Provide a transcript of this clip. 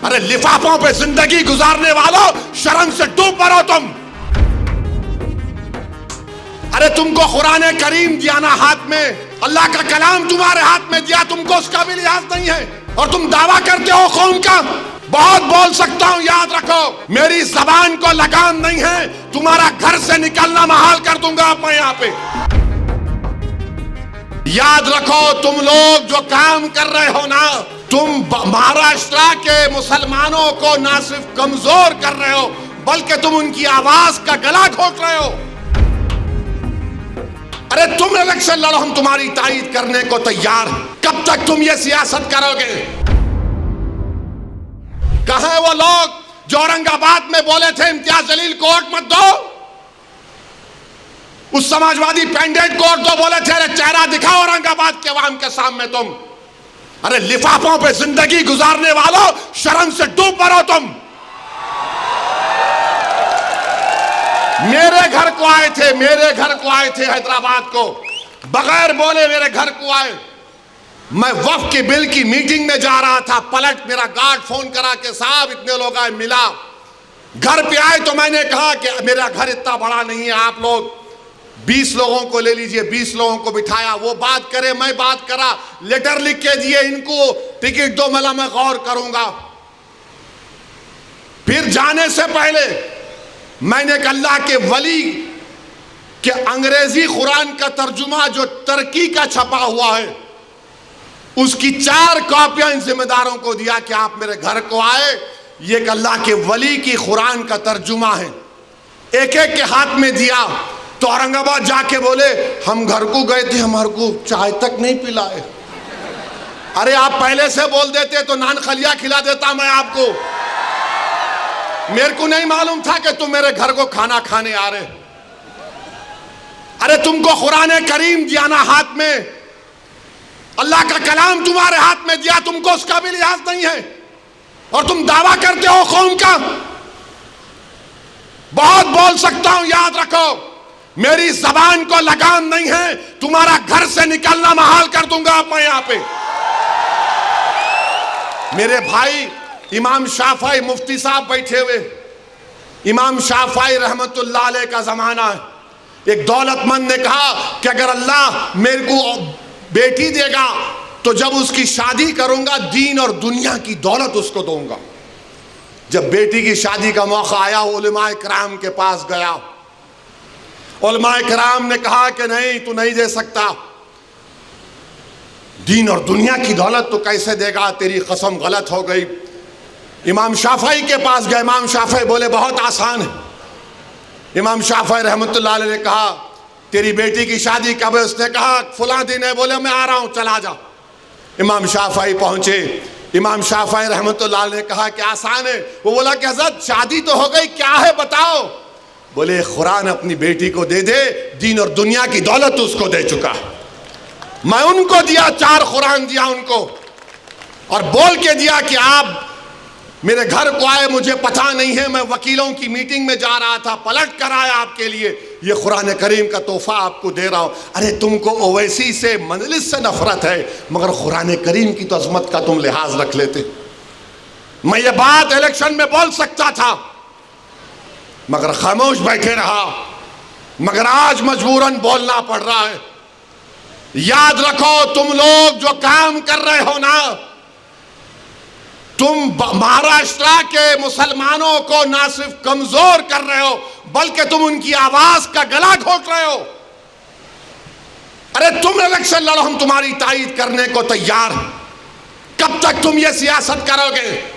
अरे लिफाफों पे जिंदगी गुजारने वालों, शर्म से डूब मरो तुम। अरे तुमको कुरान करीम दिया ना हाथ में, अल्लाह का कलाम तुम्हारे हाथ में दिया, तुमको उसका भी लिहाज नहीं है और तुम दावा करते हो कौम का। बहुत बोल सकता हूं, याद रखो मेरी जबान को लगाम नहीं है, तुम्हारा घर से निकलना महाल कर दूंगा मैं यहां पे। याद रखो तुम लोग जो काम कर रहे हो ना, तुम महाराष्ट्र के मुसलमानों को ना सिर्फ कमजोर कर रहे हो बल्कि तुम उनकी आवाज का गला घोट रहे हो। अरे तुम इलेक्शन लड़ो, हम तुम्हारी तायीद करने को तैयार। कब तक तुम ये सियासत करोगे? कहां है वो लोग जो औरंगाबाद में बोले थे इम्तियाज जलील को वोट मत दो? उस समाजवादी पैंडेट को तो बोले थे, अरे चेहरा दिखाओ औरंगाबाद के अवाम के सामने तुम। अरे लिफाफों पे जिंदगी गुजारने वालों, शर्म से डूब मरो तुम। मेरे घर को आए थे, मेरे घर को आए थे हैदराबाद को, बगैर बोले मेरे घर को आए। मैं वक्फ के बिल की मीटिंग में जा रहा था, पलट मेरा गार्ड फोन करा के साहब इतने लोग आए, मिला। घर पे आए तो मैंने कहा कि मेरा घर इतना बड़ा नहीं है, आप लोग 20 लोगों को ले लीजिए। 20 लोगों को बिठाया, वो बात करे मैं बात करा, लेटर लिख के दिए, इनको टिकट दो, मला मैं गौर करूंगा। फिर जाने से पहले मैंने अल्लाह के वली के अंग्रेजी कुरान का तर्जुमा जो तुर्की का छपा हुआ है, उसकी 4 कॉपियां इन जिम्मेदारों को दिया कि आप मेरे घर को आए, ये अल्लाह के वली की कुरान का तर्जुमा है। एक एक के हाथ में दिया तो औरंगाबाद जाके बोले हम घर को गए थे, हमारे को चाय तक नहीं पिलाए। अरे आप पहले से बोल देते तो नान खलिया खिला देता मैं आपको। मेरे को नहीं मालूम था कि तुम मेरे घर को खाना खाने आ रहे। अरे तुमको कुरान करीम दिया ना हाथ में, अल्लाह का कलाम तुम्हारे हाथ में दिया, तुमको उसका भी लिहाज नहीं है और तुम दावा करते हो कौम का। बहुत बोल सकता हूं, याद रखो मेरी जबान को लगाम नहीं है, तुम्हारा घर से निकलना महाल कर दूंगा मैं यहां पे। मेरे भाई इमाम शाफई मुफ्ती साहब बैठे हुए, इमाम शाफई रहमतुल्लाह अलैह का जमाना है। एक दौलतमंद ने कहा कि अगर अल्लाह मेरे को बेटी देगा तो जब उसकी शादी करूंगा दीन और दुनिया की दौलत उसको दूंगा। जब बेटी की शादी का मौका आया, उलमाए किराम के पास गया। उलमाए किराम ने कहा कि नहीं, तू नहीं दे सकता, दीन और दुनिया की दौलत तो कैसे देगा, तेरी कसम गलत हो गई। इमाम शाफई के पास गए, इमाम शाफई बोले बहुत आसान है। इमाम शाफई रहमतुल्लाह अलैह ने कहा तेरी बेटी की शादी कब है? उसने कहा फुला दिन है। बोले मैं आ रहा हूं, चला जा। इमाम शाफई पहुंचे, इमाम शाफई रहमतुल्लाह अलैह ने कहा कि आसान है। वो बोला कि हज़रत शादी तो हो गई, क्या है बताओ। बोले कुरान अपनी बेटी को दे दे, दीन और दुनिया की दौलत उसको दे चुका। मैं उनको दिया, 4 कुरान दिया उनको और बोल के दिया कि आप मेरे घर को आए, मुझे पता नहीं है, मैं वकीलों की मीटिंग में जा रहा था, पलट कर आया आपके लिए, ये कुरान करीम का तोहफा आपको दे रहा हूं। अरे तुमको ओवैसी से मजलिस से नफरत है, मगर कुरान करीम की तो अजमत का तुम लिहाज रख लेते। मैं ये बात इलेक्शन में बोल सकता था मगर खामोश बैठे रहा, मगर आज मजबूरन बोलना पड़ रहा है। याद रखो तुम लोग जो काम कर रहे हो ना, तुम महाराष्ट्र के मुसलमानों को ना सिर्फ कमजोर कर रहे हो बल्कि तुम उनकी आवाज का गला घोट रहे हो। अरे तुम इलेक्शन लड़ो, हम तुम्हारी तायीद करने को तैयार। कब तक तुम ये सियासत करोगे?